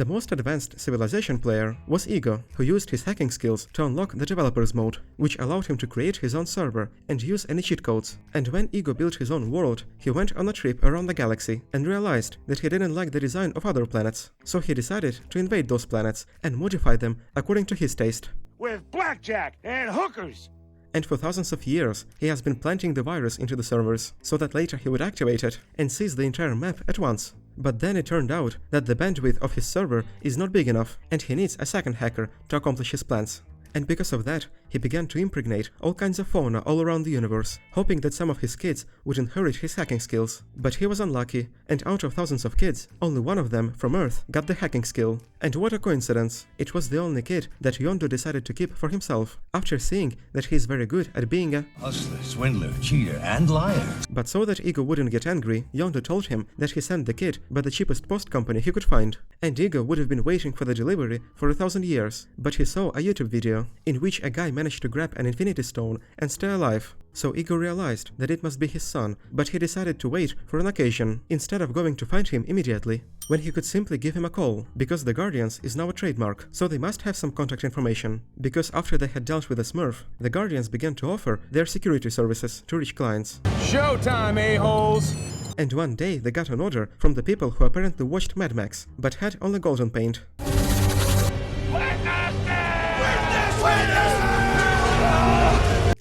The most advanced Civilization player was Ego, who used his hacking skills to unlock the developer's mode, which allowed him to create his own server and use any cheat codes. And when Ego built his own world, he went on a trip around the galaxy and realized that he didn't like the design of other planets. So he decided to invade those planets and modify them according to his taste. With blackjack and hookers! And for thousands of years, he has been planting the virus into the servers, so that later he would activate it and seize the entire map at once. But then it turned out that the bandwidth of his server is not big enough, and he needs a second hacker to accomplish his plans. And because of that, he began to impregnate all kinds of fauna all around the universe, hoping that some of his kids would inherit his hacking skills. But he was unlucky, and out of thousands of kids, only one of them, from Earth, got the hacking skill. And what a coincidence, it was the only kid that Yondu decided to keep for himself, after seeing that he is very good at being a hustler, swindler, cheater, and liar. But so that Ego wouldn't get angry, Yondu told him that he sent the kid by the cheapest post company he could find. And Ego would have been waiting for the delivery for 1,000 years, but he saw a YouTube video in which a guy managed to grab an infinity stone and stay alive. So Ego realized that it must be his son, but he decided to wait for an occasion, instead of going to find him immediately, when he could simply give him a call, because the Guardians is now a trademark, so they must have some contact information. Because after they had dealt with the Smurf, the Guardians began to offer their security services to rich clients. Showtime, a-holes! And one day they got an order from the people who apparently watched Mad Max, but had only golden paint.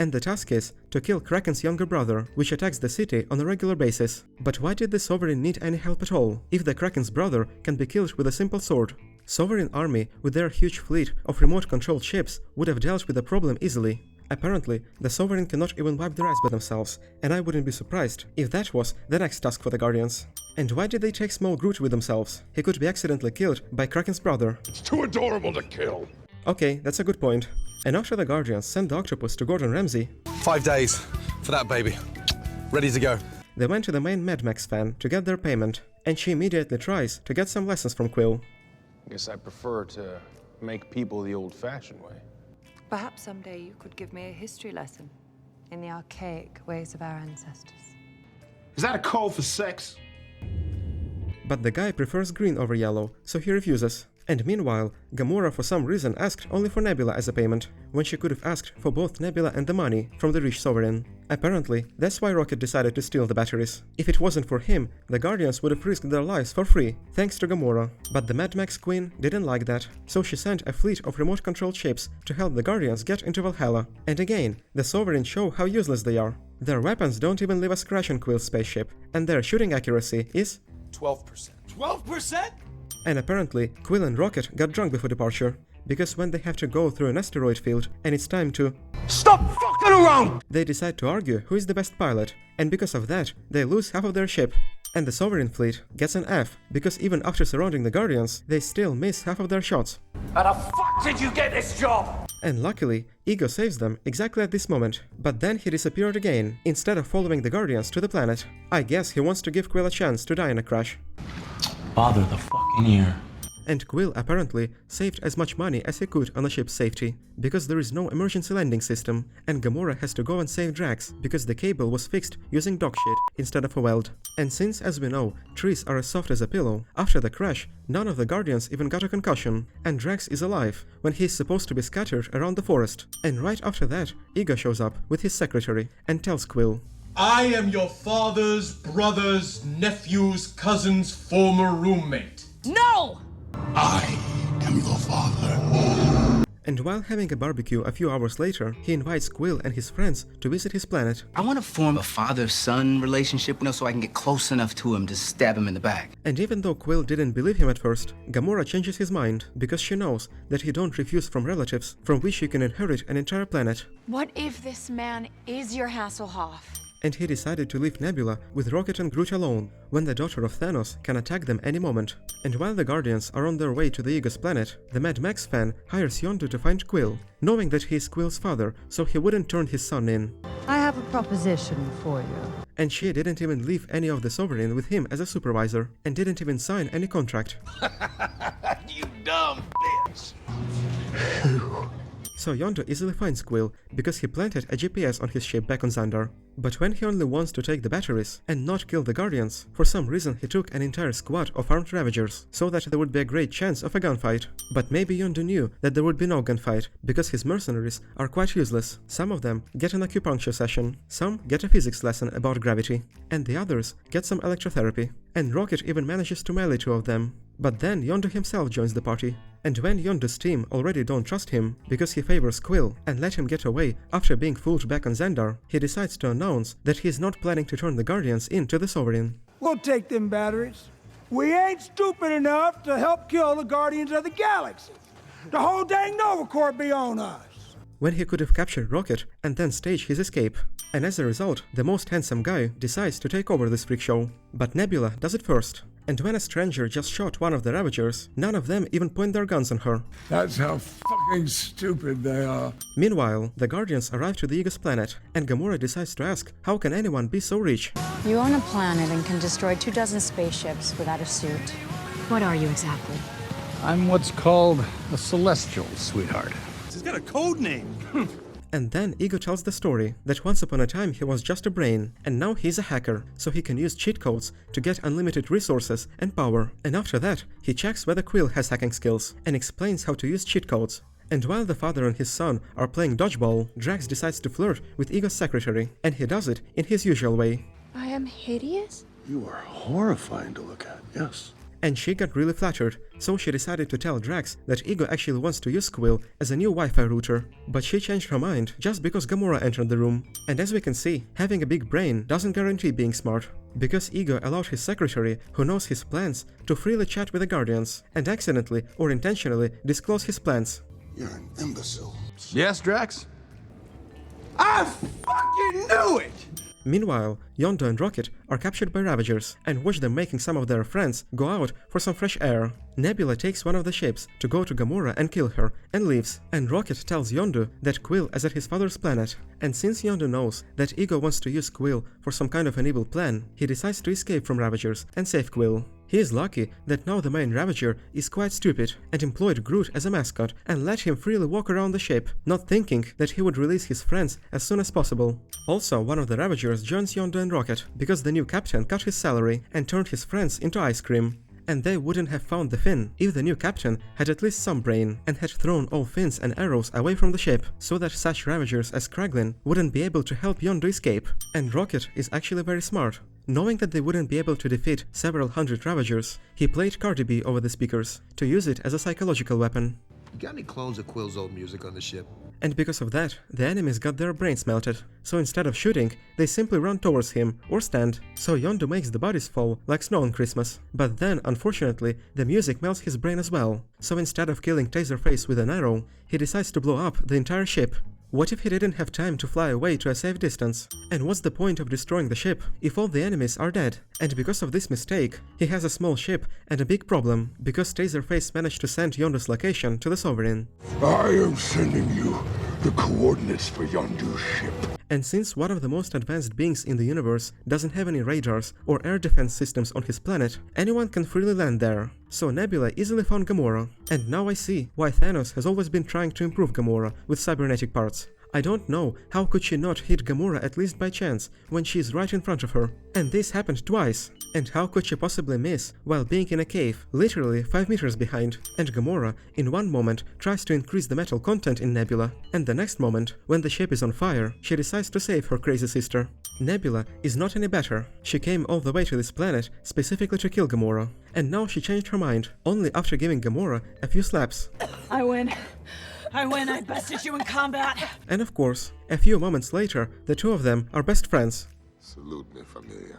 And the task is to kill Kraken's younger brother, which attacks the city on a regular basis. But why did the Sovereign need any help at all, if the Kraken's brother can be killed with a simple sword? Sovereign army, with their huge fleet of remote-controlled ships, would have dealt with the problem easily. Apparently, the Sovereign cannot even wipe their ass by themselves, and I wouldn't be surprised if that was the next task for the Guardians. And why did they take Small Groot with themselves? He could be accidentally killed by Kraken's brother. It's too adorable to kill. Okay, that's a good point. And after the Guardians sent the octopus to Gordon Ramsay, 5 days for that baby. Ready to go. They went to the main Mad Max fan to get their payment, and she immediately tries to get some lessons from Quill. I guess I prefer to make people the old-fashioned way. Perhaps someday you could give me a history lesson in the archaic ways of our ancestors. Is that a call for sex? But the guy prefers green over yellow, so he refuses. And meanwhile, Gamora for some reason asked only for Nebula as a payment, when she could have asked for both Nebula and the money from the rich Sovereign. Apparently, that's why Rocket decided to steal the batteries. If it wasn't for him, the Guardians would have risked their lives for free, thanks to Gamora. But the Mad Max Queen didn't like that, so she sent a fleet of remote-controlled ships to help the Guardians get into Valhalla. And again, the Sovereign show how useless they are. Their weapons don't even leave a scratch on Quill's spaceship, and their shooting accuracy is 12%. 12%? And apparently, Quill and Rocket got drunk before departure, because when they have to go through an asteroid field and it's time to Stop fucking around! They decide to argue who is the best pilot, and because of that, they lose half of their ship. And the Sovereign fleet gets an F, because even after surrounding the Guardians, they still miss half of their shots. How the fuck did you get this job? And luckily, Ego saves them exactly at this moment, but then he disappeared again, instead of following the Guardians to the planet. I guess he wants to give Quill a chance to die in a crash. Bother the fucking ear. And Quill apparently saved as much money as he could on the ship's safety, because there is no emergency landing system, and Gamora has to go and save Drax, because the cable was fixed using dog shit instead of a weld. And since, as we know, trees are as soft as a pillow, after the crash, none of the Guardians even got a concussion, and Drax is alive, when he is supposed to be scattered around the forest. And right after that, Ego shows up with his secretary, and tells Quill, I am your father's brother's nephew's cousin's former roommate. No! I am your father. And while having a barbecue a few hours later, he invites Quill and his friends to visit his planet. I want to form a father-son relationship, so I can get close enough to him to stab him in the back. And even though Quill didn't believe him at first, Gamora changes his mind, because she knows that he don't refuse from relatives from which you can inherit an entire planet. What if this man is your Hasselhoff? And he decided to leave Nebula with Rocket and Groot alone, when the daughter of Thanos can attack them any moment. And while the Guardians are on their way to the Ego's planet, the Mad Max fan hires Yondu to find Quill, knowing that he is Quill's father, so he wouldn't turn his son in. I have a proposition for you. And she didn't even leave any of the Sovereign with him as a supervisor, and didn't even sign any contract. You dumb bitch! so Yondu easily finds Quill because he planted a GPS on his ship back on Xandar. But when he only wants to take the batteries and not kill the Guardians, for some reason he took an entire squad of armed Ravagers, so that there would be a great chance of a gunfight. But maybe Yondu knew that there would be no gunfight, because his mercenaries are quite useless. Some of them get an acupuncture session, some get a physics lesson about gravity, and the others get some electrotherapy. And Rocket even manages to melee 2 of them. But then Yondu himself joins the party. And when Yondu's team already don't trust him because he favors Quill and let him get away after being fooled back on Xandar, he decides to announce that he is not planning to turn the Guardians into the Sovereign. We'll take them batteries. We ain't stupid enough to help kill the Guardians of the Galaxy. The whole dang Nova Corps be on us. When he could have captured Rocket and then staged his escape. And as a result, the most handsome guy decides to take over this freak show. But Nebula does it first. And when a stranger just shot one of the Ravagers, none of them even point their guns on her. That's how fucking stupid they are. Meanwhile, the Guardians arrive to the Ego's planet, and Gamora decides to ask how can anyone be so rich? You own a planet and can destroy 24 spaceships without a suit. What are you exactly? I'm what's called a celestial, sweetheart. He's got a code name. And then Ego tells the story that once upon a time he was just a brain, and now he's a hacker, so he can use cheat codes to get unlimited resources and power. And after that, he checks whether Quill has hacking skills, and explains how to use cheat codes. And while the father and his son are playing dodgeball, Drax decides to flirt with Ego's secretary, and he does it in his usual way. I am hideous? You are horrifying to look at, yes. And she got really flattered, so she decided to tell Drax that Ego actually wants to use Quill as a new Wi-Fi router. But she changed her mind just because Gamora entered the room. And as we can see, having a big brain doesn't guarantee being smart. Because Ego allowed his secretary, who knows his plans, to freely chat with the Guardians, and accidentally or intentionally disclose his plans. You're an imbecile. Yes, Drax? I fucking knew it! Meanwhile, Yondu and Rocket are captured by Ravagers and watch them making some of their friends go out for some fresh air. Nebula takes one of the ships to go to Gamora and kill her, and leaves, and Rocket tells Yondu that Quill is at his father's planet. And since Yondu knows that Ego wants to use Quill for some kind of an evil plan, he decides to escape from Ravagers and save Quill. He is lucky that now the main Ravager is quite stupid and employed Groot as a mascot and let him freely walk around the ship, not thinking that he would release his friends as soon as possible. Also, one of the Ravagers joins Yondu and Rocket because the new captain cut his salary and turned his friends into ice cream. And they wouldn't have found the Finn if the new captain had at least some brain and had thrown all fins and arrows away from the ship, so that such Ravagers as Kraglin wouldn't be able to help Yondu escape. And Rocket is actually very smart. Knowing that they wouldn't be able to defeat several hundred Ravagers, he played Cardi B over the speakers to use it as a psychological weapon. You got any clones of Quill's old music on the ship? And because of that, the enemies got their brains melted. So instead of shooting, they simply run towards him or stand. So Yondu makes the bodies fall like snow on Christmas. But then, unfortunately, the music melts his brain as well. So instead of killing Taserface with an arrow, he decides to blow up the entire ship. What if he didn't have time to fly away to a safe distance? And what's the point of destroying the ship if all the enemies are dead? And because of this mistake, he has a small ship and a big problem, because Taserface managed to send Yondu's location to the Sovereign. I am sending you the coordinates for Yondu's ship. And since one of the most advanced beings in the universe doesn't have any radars or air defense systems on his planet, anyone can freely land there. So Nebula easily found Gamora. And now I see why Thanos has always been trying to improve Gamora with cybernetic parts. I don't know how could she not hit Gamora at least by chance when she is right in front of her. And this happened twice. And how could she possibly miss while being in a cave, literally 5 meters behind? And Gamora, in one moment, tries to increase the metal content in Nebula, and the next moment, when the ship is on fire, she decides to save her crazy sister. Nebula is not any better. She came all the way to this planet specifically to kill Gamora, and now she changed her mind, only after giving Gamora a few slaps. I win. I bested you in combat. And of course, a few moments later, the two of them are best friends. Salute me, familia.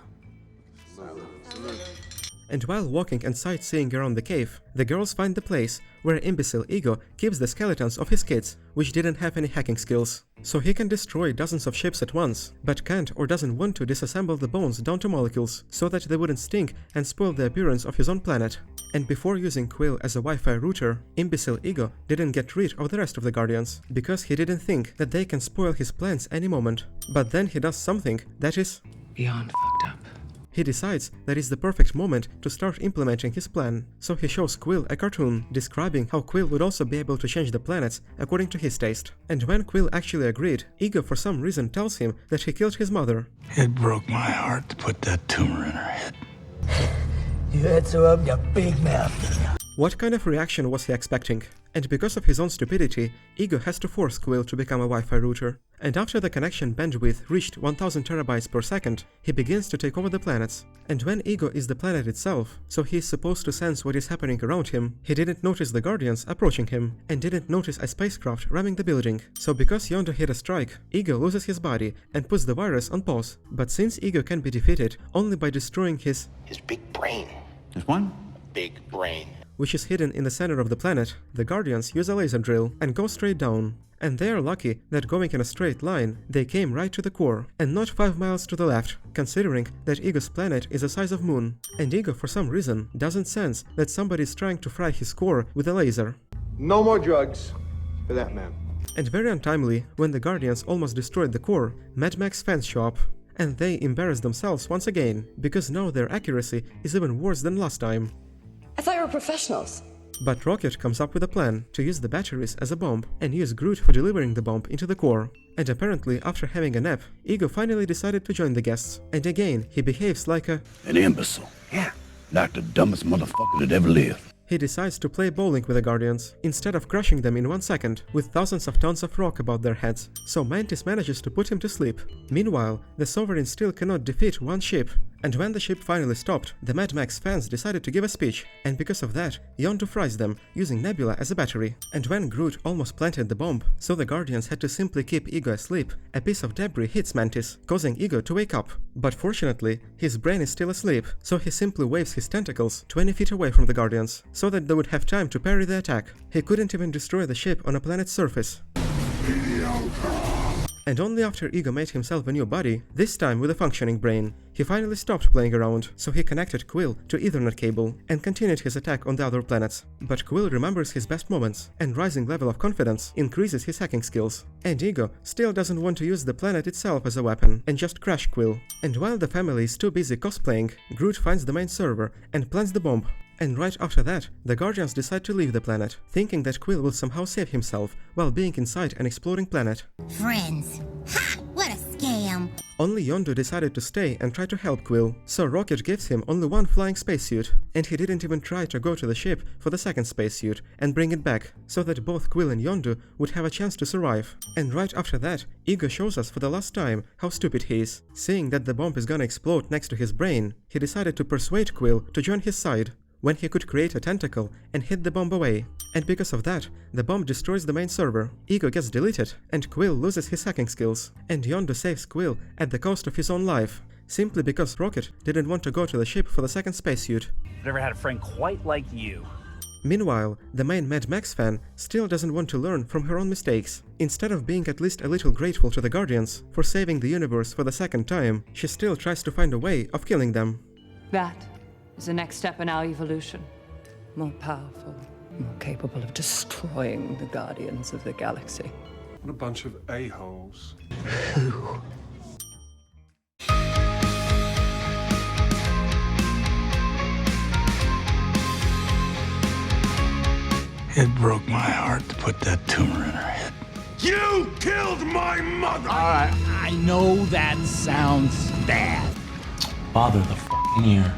And while walking and sightseeing around the cave, the girls find the place where imbecile Ego keeps the skeletons of his kids, which didn't have any hacking skills. So he can destroy dozens of ships at once, but can't or doesn't want to disassemble the bones down to molecules, so that they wouldn't stink and spoil the appearance of his own planet. And before using Quill as a Wi-Fi router, imbecile Ego didn't get rid of the rest of the Guardians, because he didn't think that they can spoil his plans any moment. But then he does something that is beyond fucked up. he decides that is the perfect moment to start implementing his plan. So he shows Quill a cartoon describing how Quill would also be able to change the planets according to his taste. And when Quill actually agreed, Ego for some reason tells him that he killed his mother. It broke my heart to put that tumor in her head. You had to open your big mouth. What kind of reaction was he expecting? And because of his own stupidity, Ego has to force Quill to become a Wi-Fi router. And after the connection bandwidth reached 1000 terabytes per second, he begins to take over the planets. And when Ego is the planet itself, so he is supposed to sense what is happening around him, he didn't notice the Guardians approaching him, and didn't notice a spacecraft ramming the building. So because Yondu hit a strike, Ego loses his body and puts the virus on pause. But since Ego can be defeated only by destroying his big brain. There's one? Big brain. which is hidden in the center of the planet, the Guardians use a laser drill and go straight down. And they are lucky that going in a straight line, they came right to the core, and not 5 miles to the left, considering that Ego's planet is the size of Moon. And Ego, for some reason, doesn't sense that somebody is trying to fry his core with a laser. No more drugs for that man. And very untimely, when the Guardians almost destroyed the core, Mad Max fans show up. And they embarrass themselves once again, because now their accuracy is even worse than last time. I thought you were professionals. But Rocket comes up with a plan to use the batteries as a bomb and use Groot for delivering the bomb into the core. And apparently, after having a nap, Ego finally decided to join the guests. And again, he behaves like an imbecile. Yeah. Like the dumbest motherfucker that ever lived. He decides to play bowling with the Guardians, instead of crushing them in 1 second, with thousands of tons of rock above their heads. So Mantis manages to put him to sleep. Meanwhile, the Sovereign still cannot defeat one ship. And when the ship finally stopped, the Mad Max fans decided to give a speech, and because of that, Yondu fries them, using Nebula as a battery. And when Groot almost planted the bomb, so the Guardians had to simply keep Ego asleep, a piece of debris hits Mantis, causing Ego to wake up. But fortunately, his brain is still asleep, so he simply waves his tentacles 20 feet away from the Guardians, so that they would have time to parry the attack. He couldn't even destroy the ship on a planet's surface. And only after Ego made himself a new body, this time with a functioning brain, he finally stopped playing around, so he connected Quill to Ethernet cable and continued his attack on the other planets. But Quill remembers his best moments, and rising level of confidence increases his hacking skills. And Ego still doesn't want to use the planet itself as a weapon and just crash Quill. And while the family is too busy cosplaying, Groot finds the main server and plants the bomb. And right after that, the Guardians decide to leave the planet, thinking that Quill will somehow save himself while being inside an exploding planet. Friends. Ha! What a scam! Only Yondu decided to stay and try to help Quill, so Rocket gives him only one flying spacesuit, and he didn't even try to go to the ship for the second spacesuit and bring it back, so that both Quill and Yondu would have a chance to survive. And right after that, Ego shows us for the last time how stupid he is. Seeing that the bomb is gonna explode next to his brain, he decided to persuade Quill to join his side, when he could create a tentacle and hit the bomb away. And because of that, the bomb destroys the main server, Ego gets deleted, and Quill loses his hacking skills. And Yondu saves Quill at the cost of his own life, simply because Rocket didn't want to go to the ship for the second spacesuit. I've never had a friend quite like you. Meanwhile, the main Mad Max fan still doesn't want to learn from her own mistakes. Instead of being at least a little grateful to the Guardians for saving the universe for the second time, she still tries to find a way of killing them. That is the next step in our evolution. More powerful, more capable of destroying the Guardians of the Galaxy. What a bunch of a-holes. It broke my heart to put that tumor in her head. You killed my mother! Alright, I know that sounds bad. Bother the fucking ear.